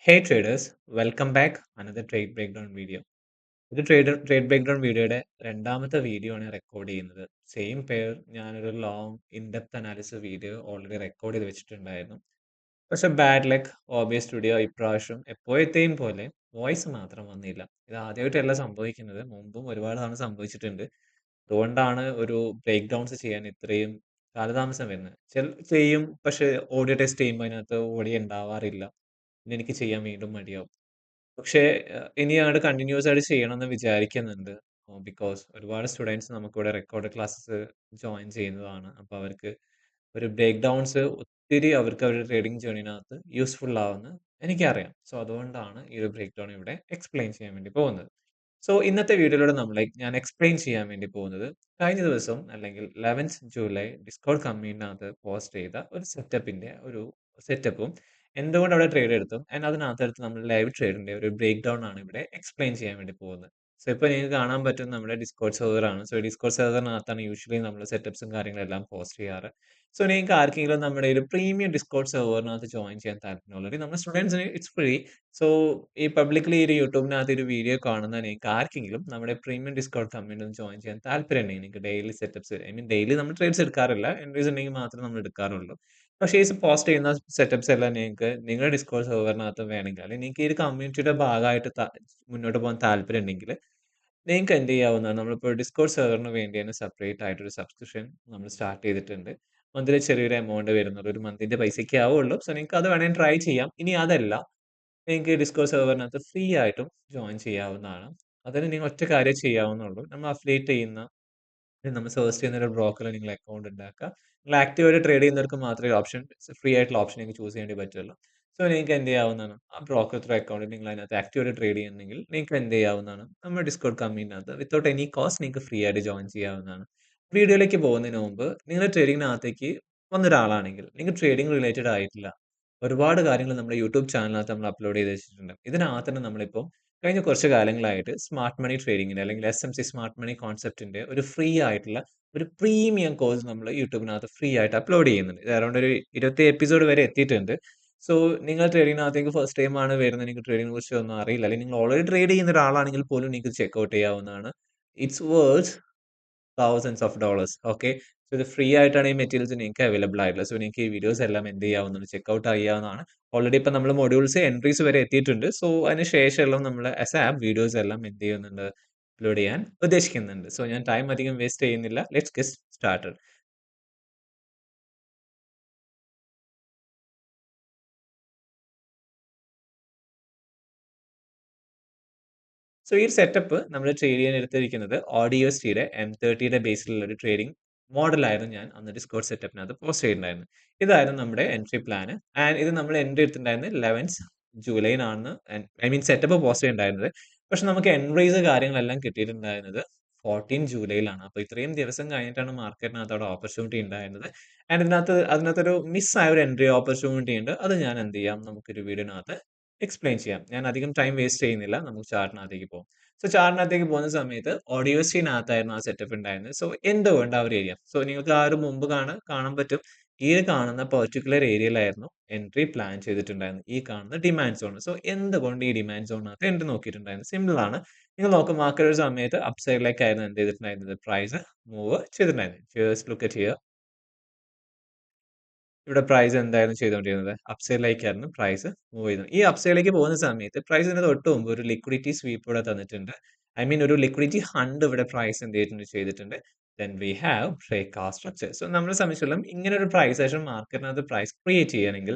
Hey traders, welcome back another trade breakdown video. ഇത് trade breakdown വീഡിയോയുടെ രണ്ടാമത്തെ video ആണ് റെക്കോർഡ് ചെയ്യുന്നത്. സെയിം പെയർ ഞാനൊരു long in-depth analysis video already record ചെയ്ത് വെച്ചിട്ടുണ്ടായിരുന്നു. പക്ഷെ ബാഡ് ലക്ക് OBS സ്റ്റുഡിയോ ഇപ്രാവശ്യം എപ്പോഴത്തെയും പോലെ വോയിസ് മാത്രം വന്നില്ല. ഇത് ആദ്യമായിട്ടല്ല സംഭവിക്കുന്നത്, മുമ്പും ഒരുപാട് തവണ സംഭവിച്ചിട്ടുണ്ട്. അതുകൊണ്ടാണ് ഒരു ബ്രേക്ക് ഡൗൺസ് ചെയ്യാൻ ഇത്രയും കാലതാമസം വരുന്നത്. ചെയ്യും, പക്ഷെ ഓഡിയോ ടെസ്റ്റ് ചെയ്യുമ്പോൾ അതിനകത്ത് ഓഡിയോ ഉണ്ടാവാറില്ല. പിന്നെ എനിക്ക് ചെയ്യാൻ വീണ്ടും മടിയാവും. പക്ഷേ ഇനി അങ്ങട് കണ്ടിന്യൂസ് ആയിട്ട് ചെയ്യണമെന്ന് വിചാരിക്കുന്നുണ്ട്. ബിക്കോസ് ഒരുപാട് സ്റ്റുഡന്റ്സ് നമുക്കിവിടെ റെക്കോർഡ് ക്ലാസ്സസ് ജോയിൻ ചെയ്യുന്നതാണ്. അപ്പൊ അവർക്ക് ഒരു ബ്രേക്ക് ഡൗൺസ് ഒത്തിരി അവർക്ക് അവരുടെ ട്രേഡിംഗ് ജേർണിനകത്ത് യൂസ്ഫുൾ ആവുമെന്ന് എനിക്കറിയാം. സോ അതുകൊണ്ടാണ് ഈ ഒരു ബ്രേക്ക് ഡൗൺ ഇവിടെ എക്സ്പ്ലെയിൻ ചെയ്യാൻ വേണ്ടി പോകുന്നത്. സോ ഇന്നത്തെ വീഡിയോയിലൂടെ ഞാൻ എക്സ്പ്ലെയിൻ ചെയ്യാൻ വേണ്ടി പോകുന്നത് കഴിഞ്ഞ ദിവസം അല്ലെങ്കിൽ 11th ജൂലൈ ഡിസ്കോർഡ് കമ്മ്യൂണിറ്റിനകത്ത് പോസ്റ്റ് ചെയ്ത ഒരു സെറ്റപ്പിന്റെ ഒരു സെറ്റപ്പും എന്തുകൊണ്ട് അവിടെ ട്രേഡ് എടുത്തു ആൻഡ് അതിനകത്തെടുത്ത് നമ്മൾ ലൈവ് ട്രേഡിന്റെ ഒരു ബ്രേക്ക് ഡൗൺ ആണ് ഇവിടെ എക്സ്പ്ലെയിൻ ചെയ്യാൻ വേണ്ടി പോകുന്നത്. സോ ഇപ്പോൾ നിങ്ങൾക്ക് കാണാൻ പറ്റും നമ്മുടെ ഡിസ്കോർഡ് സെർവർ ആണ്. സോ ഡിസ്കോർഡ് സെർവറിനകത്താണ് യൂഷ്വലി നമ്മൾ സെറ്റപ്സും കാര്യങ്ങളെല്ലാം പോസ്റ്റ് ചെയ്യാറ്. സോ നിങ്ങൾക്ക് ആർക്കെങ്കിലും നമ്മുടെ ഒരു പ്രീമിയം ഡിസ്കോർഡ് സെർവറിനകത്ത് ജോയിൻ ചെയ്യാൻ താല്പര്യമുള്ളത് നമ്മുടെ സ്റ്റുഡൻസിന് ഇറ്റ്സ് ഫ്രീ. സോ ഈ പബ്ലിക്കലി ഒരു യൂട്യൂബിനകത്ത് ഒരു വീഡിയോ കാണുന്ന നിങ്ങൾക്ക് ആർക്കെങ്കിലും നമ്മുടെ പ്രീമിയം ഡിസ്കൗണ്ട് കമ്മ്യൂണിറ്റി ജോയിൻ ചെയ്യാൻ താല്പര്യമുണ്ടെങ്കിൽ നിങ്ങൾക്ക് ഡെയിലി സെറ്റപ്സ് ഡെയിലി നമ്മൾ ട്രേഡ്സ് എടുക്കാറില്ല, എൻട്രീസ് ഉണ്ടെങ്കിൽ മാത്രമേ നമ്മൾ എടുക്കാറുള്ളൂ. പക്ഷേ ഈ പോസ്റ്റ് ചെയ്യുന്ന സെറ്റപ്സ് എല്ലാം നിങ്ങൾക്ക് നിങ്ങളുടെ ഡിസ്കോഡ് സെർവറിനകത്ത് വേണമെങ്കിൽ അല്ലെങ്കിൽ നിങ്ങൾക്ക് ഈ ഒരു കമ്മ്യൂണിറ്റിയുടെ ഭാഗമായിട്ട് മുന്നോട്ട് പോകാൻ താല്പര്യം ഉണ്ടെങ്കിൽ നിങ്ങൾക്ക് എന്ത് ചെയ്യാവുന്നതാണ്. നമ്മളിപ്പോൾ ഡിസ്കോഡ് സെർവറിന് വേണ്ടി തന്നെ സെപ്പറേറ്റ് ആയിട്ടൊരു സബ്സ്ക്രിപ്ഷൻ നമ്മൾ സ്റ്റാർട്ട് ചെയ്തിട്ടുണ്ട്. മന്ത്ലി ചെറിയൊരു എമൗണ്ട് വരുന്നുള്ളൂ, ഒരു മന്തിന്റെ പൈസയ്ക്ക് ആവുള്ളൂ. സോ നിങ്ങൾക്ക് അത് വേണമെങ്കിൽ ട്രൈ ചെയ്യാം. ഇനി അതല്ല, നിങ്ങൾക്ക് ഡിസ്കോഡ് സെർവറിനകത്ത് ഫ്രീ ആയിട്ടും ജോയിൻ ചെയ്യാവുന്നതാണ്. അതിന് നിങ്ങൾ ഒറ്റ കാര്യം ചെയ്യാവുന്നുള്ളൂ. നമ്മൾ അഫിലിയേറ്റ് ചെയ്യുന്ന നമ്മൾ സജസ്റ്റ് ചെയ്യുന്ന ഒരു ബ്രോക്കറിൽ നിങ്ങൾ അക്കൗണ്ട് ഉണ്ടാക്കുക. നിങ്ങൾ ആക്റ്റീവായിട്ട് ട്രേഡ് ചെയ്യുന്നവർക്ക് മാത്രമേ ഓപ്ഷൻ, ഫ്രീ ആയിട്ടുള്ള ഓപ്ഷൻ നിങ്ങൾക്ക് ചൂസ് ചെയ്യേണ്ടി പറ്റുള്ളൂ. സോ നിങ്ങൾക്ക് എന്ത് ചെയ്യാവുന്നതാണ്, ആ ബ്രോക്കർ ത്രൂ അക്കൗണ്ട് നിങ്ങൾ അതിനകത്ത് ആക്റ്റീവായിട്ട് ട്രേഡ് ചെയ്യുന്നെങ്കിൽ നിങ്ങൾക്ക് എന്ത് ചെയ്യാവുന്നതാണ്, നമ്മുടെ ഡിസ്കോഡ് കമ്പനിനകത്ത് വിത്തൗട്ട് എനി കോസ്റ്റ് നിങ്ങൾക്ക് ഫ്രീ ആയിട്ട് ജോയിൻ ചെയ്യാവുന്നതാണ്. വീഡിയോയിലേക്ക് പോകുന്നതിന് മുമ്പ് നിങ്ങൾ ട്രേഡിങ്ങിനകത്തേക്ക് വന്നൊരാളാണെങ്കിൽ നിങ്ങൾ ട്രേഡിംഗ് റിലേറ്റഡ് ആയിട്ടില്ല ഒരുപാട് കാര്യങ്ങൾ നമ്മുടെ യൂട്യൂബ് ചാനലിനകത്ത് നമ്മൾ അപ്ലോഡ് ചെയ്ത് വെച്ചിട്ടുണ്ട്. ഇതിനകത്ത് തന്നെ നമ്മളിപ്പോൾ കഴിഞ്ഞ കുറച്ച് കാലങ്ങളായിട്ട് സ്മാർട്ട് മണി ട്രേഡിങ്ങിന്റെ അല്ലെങ്കിൽ SMC സ്മാർട്ട് മണി കോൺസെപ്റ്റിന്റെ ഒരു ഫ്രീ ആയിട്ടുള്ള ഒരു പ്രീമിയം കോഴ്സ് നമ്മൾ യൂട്യൂബിനകത്ത് ഫ്രീ ആയിട്ട് അപ്ലോഡ് ചെയ്യുന്നുണ്ട്. ഇത് അറൗണ്ട് ഒരു 20 എപ്പിസോഡ് വരെ എത്തിയിട്ടുണ്ട്. സോ നിങ്ങൾ ട്രേഡിങ്ങിനകത്തേക്ക് ഫസ്റ്റ് ടൈം ആണ് വരുന്നത്, നിങ്ങൾക്ക് ട്രേഡിങ്ങിനെ കുറിച്ച് ഒന്നും അറിയില്ല, അല്ലെങ്കിൽ നിങ്ങൾ ഓൾറെഡി ട്രേഡ് ചെയ്യുന്ന ഒരാളാണെങ്കിൽ പോലും നിങ്ങൾക്ക് ചെക്ക് ചെയ്യാവുന്നതാണ്. It's worth thousands of dollars. Okay, so ഇത് ഫ്രീ ആയിട്ടാണ് ഈ മെറ്റീരിയൽസ് നിങ്ങൾക്ക് അവൈലബിൾ ആയിട്ടുള്ളത്. സോ നിങ്ങൾക്ക് ഈ വീഡിയോസ് എല്ലാം എന്ത് ചെയ്യാവുന്നതാണ്, ചെക്കൗട്ട് ചെയ്യാവുന്നതാണ്. ഓൾറെഡി ഇപ്പം നമ്മൾ മൊഡ്യൂൾസ് എൻട്രീസ് വരെ എത്തിയിട്ടുണ്ട്. സോ അതിന് ശേഷമെല്ലാം നമ്മൾ ആസ് ആപ്പ് വീഡിയോസ് എല്ലാം എന്ത് ചെയ്യുന്നുണ്ട്, അപ്ലോഡ് ചെയ്യാൻ ഉദ്ദേശിക്കുന്നുണ്ട്. സോ ഞാൻ ടൈം അധികം വേസ്റ്റ് ചെയ്യുന്നില്ല, ലെറ്റ്സ് ഗെറ്റ് സ്റ്റാർട്ടഡ്. സോ ഈ സെറ്റപ്പ് നമ്മൾ ട്രേഡ് ചെയ്യാൻ എടുത്തിരിക്കുന്നത് ODSTയുടെ M30യുടെ ബേസിലുള്ള ഒരു ട്രേഡിംഗ് മോഡലായിരുന്നു ഞാൻ അന്ന് ഡിസ്കോഡ് സെറ്റപ്പിനകത്ത് പോസ്റ്റ് ചെയ്തിട്ടുണ്ടായിരുന്നു. ഇതായിരുന്നു നമ്മുടെ എൻട്രി പ്ലാൻ. ആൻഡ് ഇത് നമ്മൾ എൻട്രി എടുത്തിട്ടുണ്ടായിരുന്നത് 11th ജൂലൈയിലാണ്. സെറ്റപ്പ് പോസ്റ്റ് ചെയ്തിട്ടുണ്ടായിരുന്നത്. പക്ഷെ നമുക്ക് എൻട്രീസ് കാര്യങ്ങളെല്ലാം കിട്ടിയിട്ടുണ്ടായിരുന്നത് 14 ജൂലൈയിലാണ്. അപ്പോൾ ഇത്രയും ദിവസം കഴിഞ്ഞിട്ടാണ് മാർക്കറ്റിനകത്ത് അവിടെ ഓപ്പർച്യൂണിറ്റി ഉണ്ടായിരുന്നത്. ആൻഡ് അതിനകത്തൊരു മിസ്സായ ഒരു എൻട്രി ഓപ്പർച്യൂണിറ്റി ഉണ്ട്. അത് ഞാൻ എന്ത് ചെയ്യാം, നമുക്കൊരു വീഡിയോനകത്ത് എക്സ്പ്ലെയിൻ ചെയ്യാം. ഞാൻ അധികം ടൈം വേസ്റ്റ് ചെയ്യുന്നില്ല, നമുക്ക് ചാർട്ടിനകത്തേക്ക് പോകാം. സോ ചാർട്ടിനകത്തേക്ക് പോകുന്ന സമയത്ത് ODSTനകത്തായിരുന്നു ആ സെറ്റപ്പ് ഉണ്ടായിരുന്നത്. സോ എന്തുകൊണ്ട് ആ ഒരു ഏരിയ, സോ നിങ്ങൾക്ക് ആ ഒരു മുമ്പ് കാണാൻ പറ്റും. ഈ കാണുന്ന പെർട്ടിക്കുലർ ഏരിയയിലായിരുന്നു എൻട്രി പ്ലാൻ ചെയ്തിട്ടുണ്ടായിരുന്നത്, ഈ കാണുന്ന ഡിമാൻഡ് സോൺ. സോ എന്തുകൊണ്ട് ഈ ഡിമാൻഡ് സോണിനകത്ത് എൻട്രി നോക്കിയിട്ടുണ്ടായിരുന്നു, സിമ്പിൾ ആണ്. നിങ്ങൾ നോക്കും, മാർക്കറ്റ് ഒരു സമയത്ത് അപ്പ് സൈഡിലേക്കായിരുന്നു എന്ത് ചെയ്തിട്ടുണ്ടായിരുന്നത്, പ്രൈസ് മൂവ് ചെയ്തിട്ടുണ്ടായിരുന്നത്. Just look at here. ഇവിടെ പ്രൈസ് എന്തായിരുന്നു ചെയ്തുകൊണ്ടിരുന്നത്, അപ്സൈഡിലേക്കായിരുന്നു പ്രൈസ് മൂവ് ചെയ്തത്. ഈ അപ്സൈഡിലേക്ക് പോകുന്ന സമയത്ത് പ്രൈസിന് തൊട്ട് മുമ്പ് ഒരു ലിക്വിഡിറ്റി സ്വീപ്പ് ഇവിടെ തന്നിട്ടുണ്ട്. ഒരു ലിക്വിഡിറ്റി ഹണ്ട് ഇവിടെ പ്രൈസ് എന്ത് ചെയ്തിട്ടുണ്ട്. ദെൻ വി ഹാവ് ബ്രേക്ക് ആ സ്ട്രക്ചർ. സോ നമ്മളെ സംബന്ധിച്ചിടത്തോളം ഇങ്ങനെ ഒരു പ്രൈസ് ആക്ഷൻ മാർക്കറ്റിനകത്ത് പ്രൈസ് ക്രിയേറ്റ് ചെയ്യണമെങ്കിൽ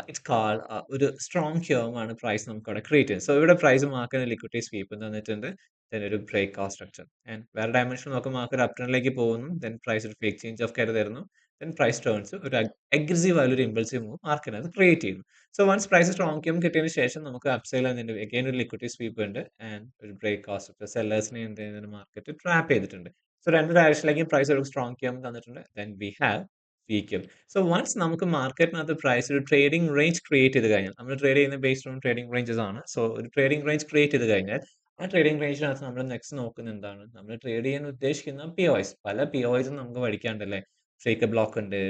ഇറ്റ്സ് കാൾ ഒരു സ്ട്രോങ് ക്യൂം ആണ് പ്രൈസ് നമുക്ക് അവിടെ ക്രിയേറ്റ് ചെയ്യുന്നത്. സോ ഇവിടെ പ്രൈസ് മാർക്കറ്റിന് ലിക്വിഡിറ്റി സ്വീപ്പ് തന്നിട്ടുണ്ട്. ദെൻ ഒരു ബ്രേക്ക് ആ സ്ട്രക്ചർ ആൻഡ് വേറെ ഡയമെൻഷൻ നോക്കുമ്പോൾ മാർക്കറ്റ് അപ് ട്രെൻഡിലേക്ക് പോകുന്നു. ദെൻ പ്രൈസ് ഒരു ഫേക്ക് ചേഞ്ച് ഓഫ് കയറി തരുന്നു. ദെൻ പ്രൈസ് ടേൺസ് ഒരു അഗ്രസീവ് ആയ ഒരു ഇമ്പൾസീവ് മൂവ് മാർക്കറ്റിനകത്ത് ക്രിയേറ്റ് ചെയ്യുന്നു. സോ വൺസ് പ്രൈസ് സ്ട്രോങ് ക്യൂം കിട്ടിയതിന് ശേഷം നമുക്ക് അപ്സൈൽ അഗൈൻ ഒരു ലിക്വിഡിറ്റി സ്വീപ്പ് ഉണ്ട് ആൻഡ് ഒരു ബ്രേക്ക് ആ സ്ട്രക്ചർ. സെല്ലേഴ്സിനെ എന്ത് ചെയ്യുന്നത്, മാർക്കറ്റ് ട്രാപ്പ് ചെയ്തിട്ടുണ്ട്. സോ രണ്ട് ഡയറക്ഷനിലേക്കും പ്രൈസ് ഒരു സ്ട്രോങ് ക്യൂം തന്നിട്ടുണ്ട്. Then we have weak. So once നമുക്ക് മാർക്കറ്റിനകത്ത് പ്രൈസ് ഒരു ട്രേഡിംഗ് റേഞ്ച് ക്രിയേറ്റ് ചെയ്ത് കഴിഞ്ഞാൽ, നമ്മൾ ട്രേഡ് ചെയ്യുന്ന ബേസ്ഡ് ഓൺ ട്രേഡിംഗ് റേഞ്ചസ് ആണ്. സോ ഒരു ട്രേഡിംഗ് റേഞ്ച് ക്രിയേറ്റ് ചെയ്ത് കഴിഞ്ഞാൽ ആ ട്രേഡിംഗ് റേഞ്ചിനകത്ത് നമ്മൾ നെക്സ്റ്റ് നോക്കുന്നത് എന്താണ്, നമ്മൾ ട്രേഡ് ചെയ്യാൻ ഉദ്ദേശിക്കുന്ന POIs. പല POIസും നമുക്ക് പഠിക്കാണ്ടല്ലേ. ഷേക്ക് ബ്ലോക്ക് ഉണ്ട്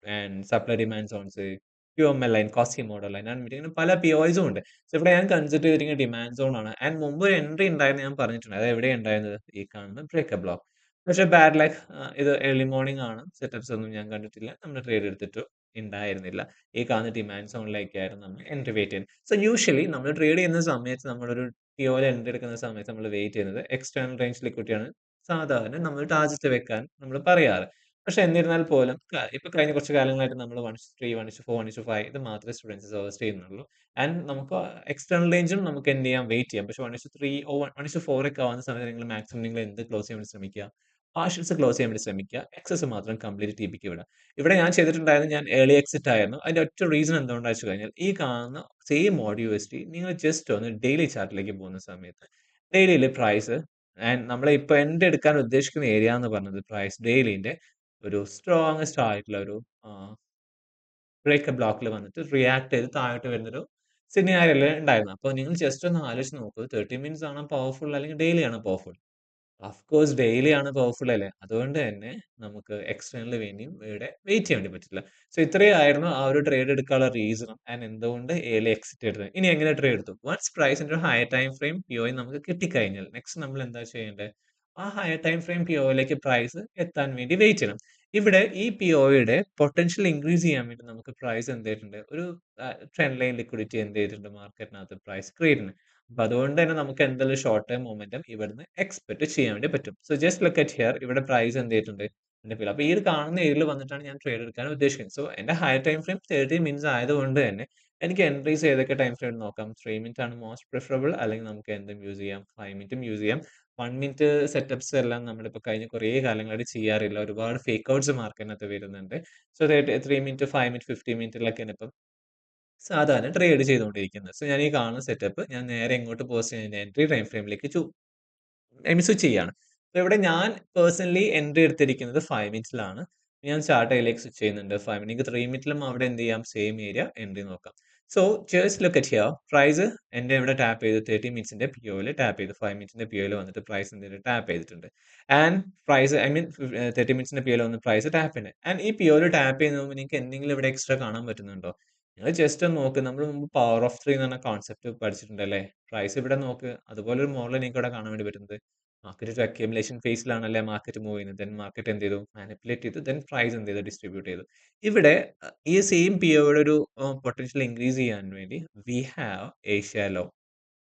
and supply demand zones, QML line, Quasimodo line, unmet ഇങ്ങനെ പല POIസും ഉണ്ട്. സോ ഇവിടെ ഞാൻ കൺസിഡർ ചെയ്തിരിക്കുന്നത് ഡിമാൻഡ് സോൺ ആണ്. ആൻഡ് മുമ്പ് ഒരു എൻട്രി ഉണ്ടായെന്ന് ഞാൻ പറഞ്ഞിട്ടുണ്ട്. അത് എവിടെയാ ഉണ്ടായിരുന്നത്? ഈ കാണുന്ന ബ്രേക്കപ്പ് ബ്ലോക്ക്. പക്ഷേ ബാഡ് ലക്ക്, ഇത് ഏർലി മോർണിംഗ് ആണ്. സെറ്റപ്സ് ഒന്നും ഞാൻ കണ്ടിട്ടില്ല. നമ്മൾ ട്രേഡ് എടുത്തിട്ട് ഉണ്ടായിരുന്നില്ല. ഈ കാണുന്ന ഡിമാൻഡ് സോണിലേക്കായിരുന്നു നമ്മൾ എൻട്രി വെയിറ്റ് ചെയ്യുന്നത്. സോ യൂഷ്വലി നമ്മൾ ട്രേഡ് ചെയ്യുന്ന സമയത്ത് നമ്മളൊരു POയിൽ എൻട്രി എടുക്കുന്ന സമയത്ത് നമ്മൾ വെയിറ്റ് ചെയ്യുന്നത് എക്സ്റ്റേണൽ റേഞ്ച് ലിക്വിഡിറ്റിയാണ് സാധാരണ നമ്മൾ ടാർഗറ്റ് വെക്കാൻ നമ്മൾ പറയാറ്. പക്ഷെ എന്നിരുന്നാൽ പോലും ഇപ്പൊ കഴിഞ്ഞ കുറച്ച് കാലങ്ങളായിട്ട് നമ്മൾ 1:3, 1:4, 1:5 ഇത് മാത്രമേ സ്റ്റുഡൻറ്സ് സജസ്റ്റ് ചെയ്യുന്നുള്ളൂ. ആൻഡ് നമുക്ക് എക്സ്റ്റേണൽ റേഞ്ചും നമുക്ക് എന്ത് ചെയ്യാം, വെയിറ്റ് ചെയ്യാം. പക്ഷെ 1:3 1:4 ഒക്കെ ആവുന്ന സമയത്ത് നിങ്ങൾ മാക്സിമം നിങ്ങൾ എന്ത് ക്ലോസ് ചെയ്യാൻ വേണ്ടി ശ്രമിക്കുക? പാർഷ്യൽസ് ക്ലോസ് ചെയ്യാൻ വേണ്ടി ശ്രമിക്കുക. എക്സസ് മാത്രം കംപ്ലീറ്റ് TPക്ക് വിടുക. ഇവിടെ ഞാൻ ചെയ്തിട്ടുണ്ടായിരുന്നത് ഞാൻ ഏർലി എക്സിറ്റ് ആയിരുന്നു. അതിന്റെ ഒറ്റ റീസൺ എന്തുകൊണ്ടാണെന്ന് വെച്ച് കഴിഞ്ഞാൽ ഈ കാണുന്ന സെയിം മോഡ് USD നിങ്ങൾ ജസ്റ്റ് ഒന്ന് ഡെയിലി ചാർട്ടിലേക്ക് പോകുന്ന സമയത്ത് ഡെയിലിയിലെ പ്രൈസ് ആൻഡ് നമ്മൾ ഇപ്പൊ എൻഡ് എടുക്കാൻ ഉദ്ദേശിക്കുന്ന ഏരിയ എന്ന് പറഞ്ഞത് പ്രൈസ് ഡെയിലിന്റെ ഒരു സ്ട്രോങ്ങസ്റ്റ് ആയിട്ടുള്ള ഒരു ബ്രേക്കപ്പ് ബ്ലോക്കിൽ വന്നിട്ട് റിയാക്ട് ചെയ്ത് താഴോട്ട് വരുന്നൊരു സിനാരിയോയിൽ ഉണ്ടായിരുന്നു. അപ്പോൾ നിങ്ങൾ ജസ്റ്റ് ഒന്ന് ആലോചിച്ച് നോക്കൂ. 30 മിനിറ്റ്സ് ആണോ പവർഫുൾ അല്ലെങ്കിൽ ഡെയിലി ആണോ പവർഫുൾ? ഓഫ് കോഴ്സ് ഡെയിലി ആണ് പവർഫുൾ അല്ലേ? അതുകൊണ്ട് തന്നെ നമുക്ക് എക്സ്റ്റേണലിന് വേണ്ടിയും ഇവിടെ വെയിറ്റ് ചെയ്യാൻ വേണ്ടി പറ്റില്ല. സോ ഇത്രയായിരുന്നു ആ ഒരു ട്രേഡ് എടുക്കാനുള്ള റീസണും ആൻഡ് എന്തുകൊണ്ട് ഏർലി എക്സിറ്റ് എടുത്തത്. ഇനി എങ്ങനെ ട്രേഡ് എടുത്തു? വൺസ് പ്രൈസിന്റെ ഒരു ഹയർ ടൈം ഫ്രെയിം POI നമുക്ക് കിട്ടിക്കഴിഞ്ഞാൽ നെക്സ്റ്റ് നമ്മൾ എന്താ ചെയ്യേണ്ടത്? ആ ഹയർ ടൈം ഫ്രെയിം POയിലേക്ക് പ്രൈസ് എത്താൻ വേണ്ടി വെയിറ്റ് ചെയ്യണം. ഇവിടെ ഈ POയുടെ പൊട്ടൻഷ്യൽ ഇൻക്രീസ് ചെയ്യാൻ വേണ്ടി നമുക്ക് പ്രൈസ് എന്ത് ചെയ്തിട്ടുണ്ട്? ഒരു ട്രെൻഡ് ലൈൻ ലിക്വിഡിറ്റി എന്ത് ചെയ്തിട്ടുണ്ട് മാർക്കറ്റിനകത്ത് പ്രൈസ് ക്രിയേറ്റ് ചെയ്യുന്നത്. അപ്പൊ അതുകൊണ്ട് തന്നെ നമുക്ക് എന്തായാലും ഷോർട്ട് ടൈം മൊമെന്റം ഇവിടുന്ന് എക്സ്പെക്ട് ചെയ്യാൻ വേണ്ടി പറ്റും. So just look at here ഇവിടെ പ്രൈസ് എന്ത് ചെയ്തിട്ടുണ്ട്? എന്റെ പേര്. അപ്പൊ ഈ ഒരു കാണുന്ന ഏരിയയിൽ വന്നിട്ടാണ് ഞാൻ ട്രേഡ് എടുക്കാൻ ഉദ്ദേശിക്കുന്നത്. സോ എന്റെ ഹയർ ടൈം ഫ്രെയിം 30 മിനിറ്റ്സ് ആയതുകൊണ്ട് തന്നെ എനിക്ക് എൻട്രീസ് ഏതൊക്കെ ടൈം ഫ്രെയിം നോക്കാം. 3 മിനിറ്റ് ആണ് മോസ്റ്റ് പ്രിഫറബിൾ, അല്ലെങ്കിൽ നമുക്ക് എന്തും യൂസ് ചെയ്യാം. 5 മിനിറ്റും യൂസ് ചെയ്യാം. 1 മിനിറ്റ് സെറ്റപ്സ് എല്ലാം നമ്മളിപ്പോ കഴിഞ്ഞ കുറേ കാലങ്ങളായിട്ട് ചെയ്യാറില്ല. ഒരുപാട് ഫേക്ക് ഔട്ട്സ് മാർക്കറ്റിനകത്ത് വരുന്നുണ്ട്. സോ 3 മിനിറ്റ്, 5 മിനിറ്റ്, 15 മിനിറ്റിലൊക്കെയാണ് ഇപ്പം സാധാരണ ട്രേഡ് ചെയ്തുകൊണ്ടിരിക്കുന്നത്. സോ ഞാൻ ഈ കാണുന്ന സെറ്റപ്പ് ഞാൻ നേരെ എങ്ങോട്ട് പോസ്റ്റ് ചെയ്യുന്നത് എൻട്രി ടൈം ഫ്രെയിമിലേക്ക് സ്വിച്ച് ചെയ്യാണ്. അപ്പൊ ഇവിടെ ഞാൻ പേഴ്സണലി എൻട്രി എടുത്തിരിക്കുന്നത് 5 മിനിറ്റ്സിലാണ്. ഞാൻ ചാർട്ട് അതിലേക്ക് സ്വിച്ച് ചെയ്യുന്നുണ്ട്. 5 മിനിറ്റ് എനിക്ക് 3 മിനിറ്റിലും അവിടെ എന്ത് ചെയ്യാം, സെയിം ഏരിയ എൻട്രി നോക്കാം. So just look at here price എന്റെ ഇവിടെ ടാപ്പ് ചെയ്ത് 30 മിനിറ്റ്സിന്റെ POയിൽ ടാപ്പ് ചെയ്തു. 5 മിനിറ്റ്സിന്റെ POയിൽ വന്നിട്ട് പ്രൈസ് എന്തെങ്കിലും ടാപ്പ് ചെയ്തിട്ടുണ്ട്. ആൻഡ് പ്രൈസ് ഐ മീൻ 30 മിനിറ്റ്സിന്റെ POയിൽ വന്ന് പ്രൈസ് ടാപ്പ് ചെയ്യുന്നത്. ആൻഡ് ഈ POയിൽ ടാപ്പ് ചെയ്യുന്ന മുമ്പ് നിങ്ങൾക്ക് എന്തെങ്കിലും ഇവിടെ എക്സ്ട്രാ കാണാൻ പറ്റുന്നുണ്ടോ? നിങ്ങൾ ജസ്റ്റ് ഒന്ന് നോക്ക്. നമ്മൾ മുമ്പ് പവർ ഓഫ് 3 എന്ന് പറഞ്ഞ കോൺസെപ്റ്റ് പഠിച്ചിട്ടുണ്ടല്ലേ? പ്രൈസ് ഇവിടെ നോക്ക്. അതുപോലെ ഒരു മോഡൽ എനിക്ക് ഇവിടെ കാണാൻ വേണ്ടി പറ്റുന്നത്. മാർക്കറ്റ് ഒരു അക്യുമുലേഷൻ ഫേസിലാണല്ലേ മാർക്കറ്റ് മൂവ് ചെയ്യുന്നത്. ദെൻ മാർക്കറ്റ് എന്ത് ചെയ്തു? മാനിപ്പുലേറ്റ് ചെയ്തു. ദെൻ പ്രൈസ് എന്ത് ചെയ്തു? ഡിസ്ട്രിബ്യൂട്ട് ചെയ്തു. ഇവിടെ ഈ സെയിം POയുടെ ഒരു പൊട്ടൻഷ്യൽ ഇൻക്രീസ് ചെയ്യാൻ വേണ്ടി വി ഹാവ് ഏഷ്യ ലോ.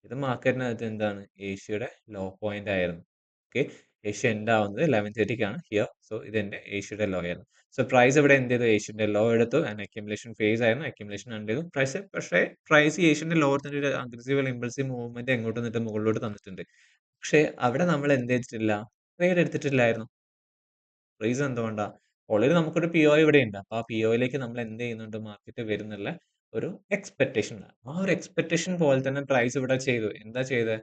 ഇത് മാർക്കറ്റിനകത്ത് എന്താണ്? ഏഷ്യയുടെ ലോ പോയിന്റ് ആയിരുന്നു. ഓക്കെ. ഏഷ്യ എൻഡ് ആവുന്നത് 11:30ക്കാണ് ഹിയർ. സോ ഇതെന്റെ ഏഷ്യയുടെ ലോ ആയിരുന്നു. സോ പ്രൈസ് ഇവിടെ എന്ത് ചെയ്തു? ഏഷ്യന്റെ ലോ എടുത്തു. ആൻഡ് അക്യുമുലേഷൻ ഫേസ് ആയിരുന്നു. അക്യുമുലേഷൻ കണ്ടു ചെയ്തു. പക്ഷേ പ്രൈസ് ഏഷ്യന്റെ ലോ തന്നെ ഒരു അഗ്രസീവ് ഇമ്പൾസീവ് മൂവ്മെന്റ് എങ്ങോട്ട് നിന്നിട്ട് മുകളിലോട്ട് തന്നിട്ടുണ്ട്. പക്ഷേ അവിടെ നമ്മൾ എന്ത് ചെയ്തിട്ടില്ല? ട്രേഡ് എടുത്തിട്ടില്ലായിരുന്നു. റീസൺ എന്തുകൊണ്ടാ? ഓൾറെഡി നമുക്കൊരു POI ഇവിടെയുണ്ട്. അപ്പൊ ആ POയിലേക്ക് നമ്മൾ എന്ത് ചെയ്യുന്നുണ്ട്? മാർക്കറ്റ് വരുന്നുള്ള ഒരു എക്സ്പെക്ടേഷൻ. ആ ഒരു എക്സ്പെക്ടേഷൻ പോലെ തന്നെ പ്രൈസ് ഇവിടെ ചെയ്തു. എന്താ ചെയ്തത്?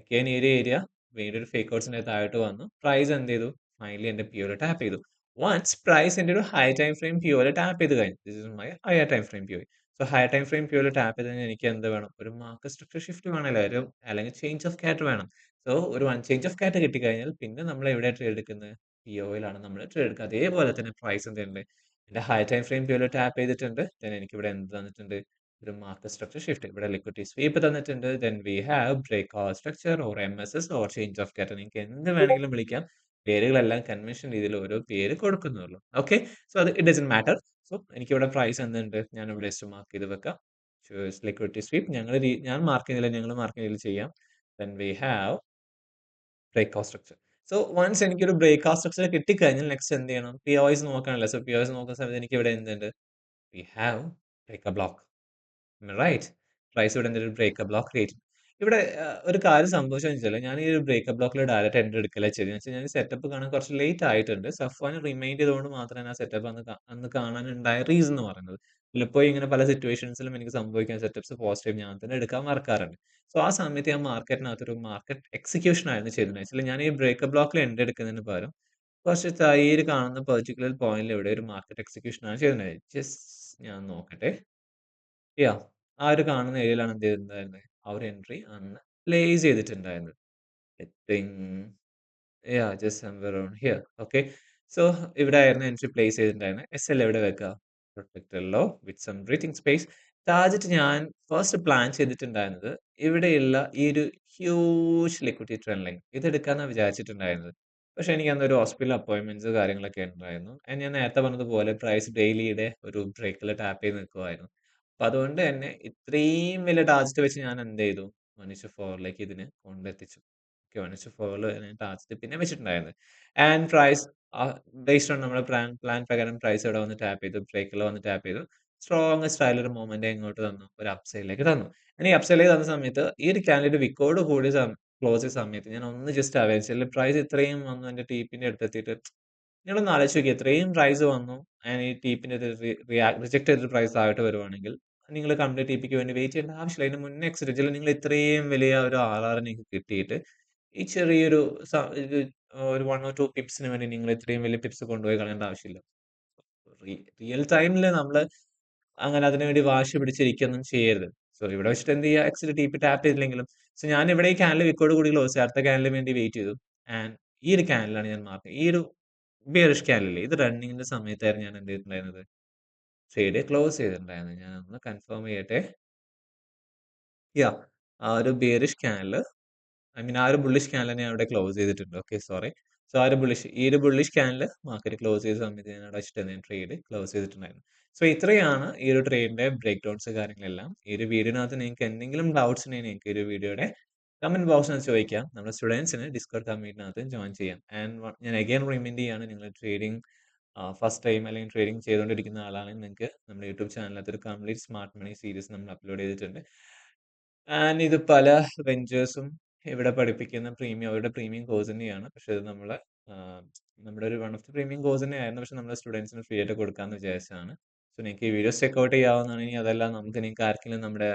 അഗെയിൻ ഈ ഒരു ഏരിയ വീണ്ടും ഒരു ഫേക്ക് ഔട്ട്സിന്റെ താഴോട്ട് വന്നു. പ്രൈസ് എന്ത് ചെയ്തു? ഫൈനലി എന്റെ POയിൽ ടാപ്പ് ചെയ്തു. വൺസ് പ്രൈസ് എന്റെ ഒരു ഹൈ ടൈം ഫ്രെയിം POയിൽ ടാപ്പ് ചെയ്ത് കഴിഞ്ഞു. This is my higher time frame POI. So higher time frame POയിൽ ടാപ്പ് ചെയ്ത് കഴിഞ്ഞാൽ എനിക്ക് എന്ത് വേണം? ഒരു മാർക്കറ്റ് സ്ട്രക്ചർ ഷിഫ്റ്റ് വേണമല്ലോ. അല്ലെങ്കിൽ ചേഞ്ച് ഓഫ് കാറ്റർ വേണം. സോ ഒരു ചേഞ്ച് ഓഫ് കാറ്റർ കിട്ടിക്കഴിഞ്ഞാൽ പിന്നെ നമ്മൾ എവിടെയാണ് ട്രേഡ് എടുക്കുന്നത്? POയിലാണ് നമ്മൾ ട്രേഡ് എടുക്കുക. അതേപോലെ തന്നെ പ്രൈസ് എന്തുണ്ട്? എന്റെ ഹൈ ടൈം ഫ്രെയിം POയിൽ ടാപ്പ് ചെയ്തിട്ടുണ്ട്. ദെൻ എനിക്കിവിടെ എന്ത് തന്നിട്ടുണ്ട്? ഒരു മാർക്കറ്റ് സ്ട്രക്ചർ ഷിഫ്റ്റ്. ഇവിടെ ലിക്വിഡിറ്റി സ്വീപ്പ് തന്നിട്ടുണ്ട്. Then we have break out structure or MSS or change of character. നിങ്ങൾക്ക് എന്ത് വേണമെങ്കിലും വിളിക്കാം. പേരുകളെല്ലാം കൺവെൻഷൻ രീതിയിൽ ഓരോ പേര് കൊടുക്കുന്നുള്ളൂ. ഓക്കെ. സോ അത് ഇറ്റ് ഡസന്റ് മാറ്റർ. സോ എനിക്കിവിടെ പ്രൈസ് എന്തുണ്ട്? ഞാൻ ഇവിടെ ജസ്റ്റ് മാർക്ക് ചെയ്ത് വെക്കാം. ലിക്വിഡിറ്റി സ്വീപ്പ് ഞാൻ മാർക്ക് ചെയ്തില്ല, ഞങ്ങൾ മാർക്ക് ചെയ്തില്ല ചെയ്യാം. Then we have break out structure. So once എനിക്കൊരു ബ്രേക്ക് ഔട്ട് സ്ട്രക്ചർ കിട്ടിക്കഴിഞ്ഞാൽ നെക്സ്റ്റ് എന്ത് ചെയ്യണം? POIs നോക്കാനല്ലേ. സോ POIs നോക്കുന്ന സമയത്ത് എനിക്ക് ഇവിടെ എന്തുണ്ട്? We have break a block. Right. Price ഇവിടെ എന്തൊരു ബ്രേക്കപ്പ് ബ്ലോക്ക് ക്രിയേറ്റ്. ഇവിടെ ഒരു കാര്യം സംഭവിച്ചതെന്ന് വെച്ചാല് ഞാൻ ഈ ഒരു ബ്രേക്കപ്പ് ബ്ലോക്കിൽ ഡയറക്റ്റ് എൻട്രി എടുക്കലാ ചെയ്തത്. എന്ന് വെച്ചാൽ ഞാൻ സെറ്റപ്പ് കാണാൻ കുറച്ച് ലേറ്റ് ആയിട്ടുണ്ട്. സഫ്വാന് റിമൈൻഡ് ചെയ്തുകൊണ്ട് മാത്രമാണ് ആ സെറ്റപ്പ് അന്ന് കാണാനുണ്ടായ റീസൺ എന്ന് പറയുന്നത്. ചിലപ്പോൾ ഇങ്ങനെ പല സിറ്റുവേഷൻസിലും എനിക്ക് സംഭവിക്കാൻ സെറ്റപ്സ് പോസിറ്റീവ് ഞാൻ തന്നെ എടുക്കാൻ മറക്കാറുണ്ട്. സോ ആ സമയത്ത് ഞാൻ മാർക്കറ്റിനകത്ത് ഒരു മാർക്കറ്റ് എക്സിക്യൂഷൻ ആയിരുന്നു ചെയ്തത്. ആക്ച്വലി ഞാൻ ഈ ബ്രേക്കപ്പ് ബ്ലോക്കിൽ എൻട്രി എടുക്കുന്നതിന് പകരം കുറച്ച് തൈര് കാണുന്ന പെർട്ടിക്കുലർ പോയിന്റിൽ ഇവിടെ ഒരു മാർക്കറ്റ് എക്സിക്യൂഷൻ ആണ് ചെയ്തിട്ടുണ്ടായത്. ജസ്റ്റ് ഞാൻ നോക്കട്ടെ. യാഹ്. ആ ഒരു കാണുന്ന ഏരിയയിലാണ് എന്ത് ചെയ്തിട്ടുണ്ടായിരുന്നത്? ആ ഒരു എൻട്രി അന്ന് പ്ലേസ് ചെയ്തിട്ടുണ്ടായിരുന്നത്. I think just somewhere around here. Okay. So ഇവിടെ ആയിരുന്നു എൻട്രി പ്ലേസ് ചെയ്തിട്ടുണ്ടായിരുന്നത്. SL എവിടെ വെക്കുക? Protector low with some breathing space. Target ഞാൻ ഫസ്റ്റ് പ്ലാൻ ചെയ്തിട്ടുണ്ടായിരുന്നത് ഇവിടെയുള്ള ഈ ഒരു ഹ്യൂജ് ലിക്വിഡിറ്റി ട്രെൻഡ് ലൈൻ ഇതെടുക്കാന്നാ വിചാരിച്ചിട്ടുണ്ടായിരുന്നത്. പക്ഷെ എനിക്ക് അന്നൊരു ഹോസ്പിറ്റൽ അപ്പോയിന്റ്മെന്റ്സ് കാര്യങ്ങളൊക്കെ ഉണ്ടായിരുന്നു. ഞാൻ നേരത്തെ പറഞ്ഞതുപോലെ പ്രൈസ് ഡെയിലിയുടെ ഒരു ബ്രേക്കിൽ ടാപ്പ് ചെയ്ത് നിൽക്കുമായിരുന്നു. അപ്പൊ അതുകൊണ്ട് തന്നെ ഇത്രയും വലിയ ടാർഗറ്റ് വെച്ച് ഞാൻ എന്ത് ചെയ്തു? 1:4 ഇതിന് കൊണ്ടെത്തിച്ചു. ഓക്കെ, 1:4 ഞാൻ ടാർഗറ്റ് പിന്നെ വെച്ചിട്ടുണ്ടായിരുന്നത്. ആൻഡ് പ്രൈസ് ബേസ്ഡ് ഓൺ നമ്മുടെ പ്ലാൻ പ്രകാരം പ്രൈസ് ഇവിടെ വന്ന് ടാപ്പ് ചെയ്തു. ബ്രേക്കിൽ വന്ന് ടാപ്പ് ചെയ്തു. സ്ട്രോങ്ങസ്റ്റ് ആയിട്ടുള്ള ഒരു മൊമെന്റ് എങ്ങോട്ട് തന്നു? ഒരു അപ്സൈഡിലേക്ക് തന്നു. ഇനി അപ്സൈഡിലേക്ക് തന്ന സമയത്ത് ഈ ഒരു കാൻഡിഡേറ്റ് വിക്കോട് കൂടി ക്ലോസ് ചെയ്ത സമയത്ത് ഞാൻ ഒന്ന് ജസ്റ്റ് അവഗണിച്ചു. പ്രൈസ് ഇത്രയും വന്നു എന്റെ ടീപ്പിന്റെ അടുത്തെത്തിയിട്ട് നിങ്ങളൊന്ന് ആലോചിച്ച് നോക്കിയേ ഇത്രയും പ്രൈസ് വന്നു ആൻഡ് ഈ ടീപ്പിന്റെ റിജക്ട് ചെയ്തൊരു പ്രൈസ് ആയിട്ട് വരുവാണെങ്കിൽ നിങ്ങൾ കംപ്ലീറ്റ് ടിപിക്ക് വേണ്ടി വെയിറ്റ് ചെയ്യേണ്ട ആവശ്യമില്ല. അതിന് മുന്നേ എക്സിറ്റ് ചെയ്യില്ല. നിങ്ങൾ ഇത്രയും വലിയ ഒരു ആർആർ നിങ്ങൾക്ക് കിട്ടിയിട്ട് ഈ ചെറിയൊരു ഇത് ഒരു 1 ഓർ 2 പിപ്സിന് വേണ്ടി നിങ്ങൾ ഇത്രയും വലിയ പിപ്സ് കൊണ്ടുപോയി കളയേണ്ട ആവശ്യമില്ല. റിയൽ ടൈമില് നമ്മള് അങ്ങനെ അതിന് വേണ്ടി വാശി പിടിച്ചിരിക്കൊന്നും ചെയ്യരുത്. സോ ഇവിടെ വെച്ചിട്ട് എന്ത് ചെയ്യുക? എക്സിറ്റ് ടിപി ടാപ്പ് ചെയ്തില്ലെങ്കിലും സോ ഞാൻ ഇവിടെ ഈ ക്യാൻഡിൽ വിക്കോട് കൂടി ക്ലോസ് ചെയ്തു. അടുത്ത ക്യാൻഡിലിന് വേണ്ടി വെയിറ്റ് ചെയ്തു. ആൻഡ് ഈ ഒരു ക്യാൻഡിലാണ് ഞാൻ മാർക്ക് ഈ ഒരു ബിയറിഷ് ക്യാൻഡിൽ ഇത് റണ്ണിങ്ങിന്റെ സമയത്തായിരുന്നു ഞാൻ എന്ത് ചെയ്തിട്ടുണ്ടായിരുന്നത്? ട്രേഡ് ക്ലോസ് ചെയ്തിട്ടുണ്ടായിരുന്നത്. ഞാൻ ഒന്ന് കൺഫേം ചെയ്യട്ടെ. യാഹ്. ആ ഒരു ബിയറിഷ് ക്യാൻഡിൽ ഐ മീൻ ആ ഒരു ബുള്ളിഷ് ക്യാൻഡിൽ ഞാൻ അവിടെ ക്ലോസ് ചെയ്തിട്ടുണ്ട്. Okay, sorry. സോ ആ ഒരു ഈ ഒരു ബുള്ളിഷ് ക്യാൻഡിൽ മാർക്കറ്റ് ക്ലോസ് ചെയ്ത സമയത്ത് ഞാൻ അവിടെ വെച്ചിട്ട് ഞാൻ ട്രേഡ് ക്ലോസ് ചെയ്തിട്ടുണ്ടായിരുന്നു. സോ ഇത്രയാണ് ഈ ഒരു ട്രേഡിന്റെ ബ്രേക്ക് ഡൗൺസ് കാര്യങ്ങളെല്ലാം. ഈ ഒരു വീഡിയോനകത്ത് നിങ്ങൾക്ക് എന്തെങ്കിലും ഡൗട്ട്സ് ഉണ്ടെങ്കിൽ നിങ്ങൾക്ക് ഈ ഒരു വീഡിയോയുടെ കമന്റ് ബോക്സിനകത്ത് ചോദിക്കാം. നമ്മുടെ സ്റ്റുഡൻസിന് ഡിസ്കോഡ് കമ്മ്യൂണിറ്റിനകത്ത് ജോയിൻ ചെയ്യാം. ആൻഡ് ഞാൻ അഗൈൻ റിമൈൻഡ് ചെയ്യാണ് നിങ്ങൾ ട്രേഡിംഗ് ഫസ്റ്റ് ടൈം അല്ലെങ്കിൽ ട്രേഡിംഗ് ചെയ്തുകൊണ്ടിരിക്കുന്ന ആളാണെങ്കിൽ നിങ്ങൾക്ക് നമ്മുടെ യൂട്യൂബ് ചാനലിനകത്ത് ഒരു കംപ്ലീറ്റ് സ്മാർട്ട് മണി സീരീസ് നമ്മൾ അപ്ലോഡ് ചെയ്തിട്ടുണ്ട്. ആൻഡ് ഇത് പല വെഞ്ചേഴ്സും ഇവിടെ പഠിപ്പിക്കുന്ന അവരുടെ പ്രീമിയം കോഴ്സ് തന്നെയാണ്. പക്ഷെ ഇത് ആഹ്, നമ്മുടെ ഒരു one of the premium course തന്നെയായിരുന്നു. പക്ഷെ നമ്മുടെ സ്റ്റുഡൻസിന് ഫ്രീ ആയിട്ട് കൊടുക്കാന്ന് വിചാരിച്ചതാണ്. സോ നിങ്ങൾക്ക് ഈ വീഡിയോസ് ചെക്കൗട്ട് ചെയ്യാവുന്നതാണ്. ഇനി അതല്ല നിങ്ങൾക്ക് ആർക്കെങ്കിലും നമ്മുടെ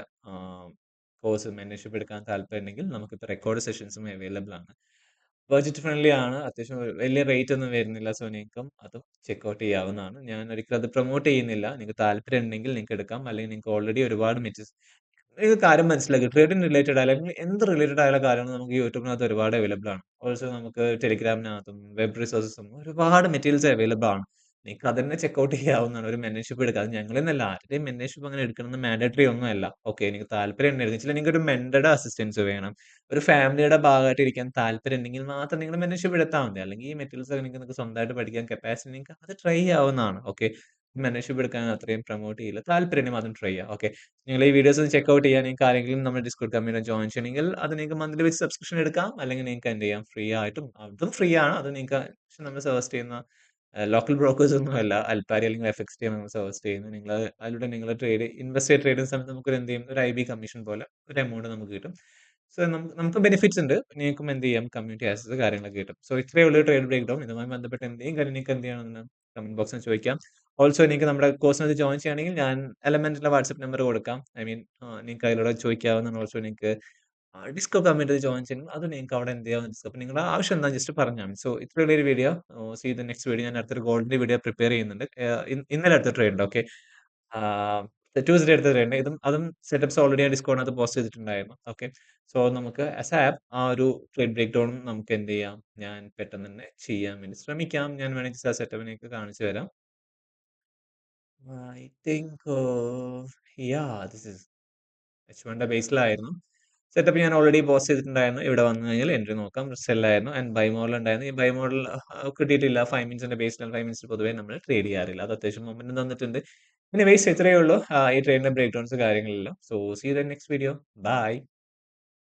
കോഴ്സ് മെമ്പർഷിപ്പ് എടുക്കാൻ താല്പര്യമുണ്ടെങ്കിൽ നമുക്കിപ്പോൾ റെക്കോർഡ് സെഷൻസും അവൈലബിൾ ആണ്. ബഡ്ജറ്റ് ഫ്രണ്ട്ലി ആണ്. അത്യാവശ്യം വലിയ റേറ്റ് ഒന്നും വരുന്നില്ല. സോ നിങ്ങൾക്കും അതും ചെക്കൗട്ട് ചെയ്യാവുന്നതാണ്. ഞാൻ ഒരിക്കലും അത് പ്രൊമോട്ട് ചെയ്യുന്നില്ല. നിങ്ങൾക്ക് താല്പര്യം ഉണ്ടെങ്കിൽ നിങ്ങൾക്ക് എടുക്കാം. അല്ലെങ്കിൽ നിങ്ങൾക്ക് ഓൾറെഡി ഒരുപാട് ഒരു കാര്യം മനസ്സിലാക്കി. ട്രേഡിംഗ് റിലേറ്റഡ് അല്ലെങ്കിൽ എന്ത് റിലേറ്റഡ് ആയുള്ള കാര്യങ്ങളും നമുക്ക് യൂട്യൂബിനകത്ത് ഒരുപാട് അവൈലബിൾ ആണ്. ഓൾസോ നമുക്ക് ടെലിഗ്രാമിനകത്തും വെബ് റിസോഴ്സസും ഒരുപാട് മെറ്റീരിയൽസ് അവൈലബിൾ ആണ്. നിങ്ങൾക്ക് അതന്നെ ചെക്കൗട്ട് ചെയ്യാവുന്നതാണ്. ഒരു മെന്റർഷിപ്പ് എടുക്കുക. അത് ഞങ്ങളെന്നല്ല ആരുടെയും മെന്റർഷിപ്പ് അങ്ങനെ എടുക്കണമെന്ന് മാൻഡേറ്ററി ഒന്നുമല്ല. ഓക്കെ, നിങ്ങൾക്ക് താല്പര്യം ഉണ്ടെങ്കിൽ നിങ്ങൾക്ക് ഒരു മെന്ററുടെ അസിസ്റ്റൻസ് വേണം. ഒരു ഫാമിലിയുടെ ഭാഗമായിട്ട് ഇരിക്കാൻ താല്പര്യം ഉണ്ടെങ്കിൽ മാത്രം നിങ്ങൾ മെന്റർഷിപ്പ് എടുത്താൽ മതി. അല്ലെങ്കിൽ ഈ മെറ്റീരിയൽസ് ഒക്കെ നിങ്ങൾക്ക് സ്വന്തമായിട്ട് പഠിക്കാൻ കപ്പാസിറ്റി നിങ്ങൾക്ക് അത് ട്രൈ ചെയ്യാവുന്നതാണ്. ഓക്കെ, മെന്റർഷിപ്പ് എടുക്കാൻ അത്രയും പ്രൊമോട്ട് ചെയ്യില്ല. താല്പര്യം ഉണ്ടെങ്കിൽ മാത്രം ട്രൈ ചെയ്യുക. ഓക്കെ, നിങ്ങൾ ഈ വീഡിയോസ് ഒന്ന് ചെക്കൗട്ട് ചെയ്യാൻ നിങ്ങൾക്ക് ആരെങ്കിലും നമ്മുടെ ഡിസ്കോഡ് കമ്മ്യൂണിറ്റി ജോയിൻ ചെയ്യണമെങ്കിൽ അത് നിങ്ങൾക്ക് മന്ത്ലി വെച്ച് സബ്സ്ക്രിപ്ഷൻ എടുക്കാം. അല്ലെങ്കിൽ നിങ്ങൾക്ക് എന്ത് ചെയ്യാം? ഫ്രീ ആയിട്ടും അതും ഫ്രീ ആണ്. അത് നിങ്ങൾക്ക് നമ്മൾ സജസ്റ്റ് ചെയ്യുന്ന ലോക്കൽ ബ്രോക്കേഴ്സ് ഒന്നുമല്ല. അൽപാരി അല്ലെങ്കിൽ എഫ്എക്സ്ടി ആണ് നമ്മൾ സജസ്റ്റ് ചെയ്യുന്നത്. നിങ്ങൾ അതിലൂടെ നിങ്ങൾ ഇൻവെസ്റ്റ് ചെയ്ത് ട്രേഡ് ചെയ്യുന്ന സമയത്ത് നമുക്ക് എന്ത് ചെയ്യും? ഒരു ഐബി കമ്മീഷൻ പോലെ ഒരു എമൗണ്ട് നമുക്ക് കിട്ടും. സോ നമുക്ക് ബെനിഫിറ്റ്സ് ഉണ്ട്. നിങ്ങൾക്കും എന്ത് ചെയ്യാം? കമ്മ്യൂണിറ്റി ആക്സസ് കാര്യങ്ങളൊക്കെ കിട്ടും. സോ ഇത്രയേ ഉള്ളൂ ട്രേഡ് ബ്രേക്ക് ഡൗൺ. ഇതുമായി ബന്ധപ്പെട്ട് എന്തെങ്കിലും കാര്യം നിങ്ങൾക്ക് എന്ത് ചെയ്യണമെന്ന് കമന്റ് ബോക്സിൽ ചോദിക്കാം. ഓൾസോ നിങ്ങൾക്ക് നമ്മുടെ കോഴ്സിനകത്ത് ജോയിൻ ചെയ്യുകയാണെങ്കിൽ ഞാൻ എലമെന്റിലെ വാട്സ്ആപ്പ് നമ്പർ കൊടുക്കാം. ഐ മീൻ നിങ്ങൾക്ക് അതിലൂടെ ചോദിക്കാവുന്നതാണ്. ഓൾസോ നിങ്ങൾക്ക് ഡിസ്കോ കമ്മ്യൂണിറ്റി ജോയിൻ ചെയ്യണം. അത് നിങ്ങൾക്ക് അവിടെ എന്ത് ചെയ്യാം? അപ്പോൾ നിങ്ങളുടെ ആവശ്യം എന്താണെന്ന് ജസ്റ്റ് പറഞ്ഞാൽ മതി. സോ ഇത്രയുള്ള ഒരു video. See you the next video. ഞാൻ അടുത്തൊരു ഗോൾഡിന്റെ വീഡിയോ പ്രിപ്പയർ ചെയ്യുന്നുണ്ട്. ഇന്നലെ അടുത്ത ട്രേഡ് ഉണ്ട്. ഓക്കെ, ട്യൂസ്ഡേ എടുത്ത ട്രേഡ് ഉണ്ട്. അതും സെറ്റപ്സ് ഓൾറെഡി ഞാൻ ഡിസ്കോഡിനകത്ത് പോസ്റ്റ് ചെയ്തിട്ടുണ്ടായിരുന്നു. ഓക്കെ, സോ നമുക്ക് ആസ് എ ആപ്പ് ആ ഒരു ട്രേഡ് ബ്രേക്ക് ഡൗണും നമുക്ക് എന്ത് ചെയ്യാം? ഞാൻ പെട്ടെന്ന് തന്നെ ചെയ്യാൻ വേണ്ടി ശ്രമിക്കാം. ഞാൻ വേണമെങ്കിൽ ആ സെറ്റപ്പ് നിങ്ങൾക്ക് കാണിച്ചു തരാം. ഐ തിങ്ക് ദിസ് ഈസ് H1ന്റെ ബേസിലായിരുന്നു. സെറ്റപ്പ് ഞാൻ ഓൾറെഡി പോസ്റ്റ് ചെയ്തിട്ടുണ്ടായിരുന്നു. ഇവിടെ വന്നു കഴിഞ്ഞാൽ എൻട്രി നോക്കാം. സെല്ലായിരുന്നു ആൻഡ് ബൈ മോഡൽ ഉണ്ടായിരുന്നു. ഈ ബൈ മോഡൽ കിട്ടിയിട്ടില്ല. 5 മിനിറ്റ്സിന്റെ ബേസിലാണ്. 5 മിനിറ്റ്സ് പൊതുവേ നമ്മൾ ട്രേഡ് ചെയ്യാറില്ല. അത് അത്യാവശ്യം മൊമെന്റം തന്നിട്ടുണ്ട്. എനിവേയ്സ് ഇത്രയേ ഉള്ളൂ. ഈ ട്രേഡിന്റെ ബ്രേക്ക് ഡൗൺസ് കാര്യങ്ങളെല്ലാം. So see you the next video. By.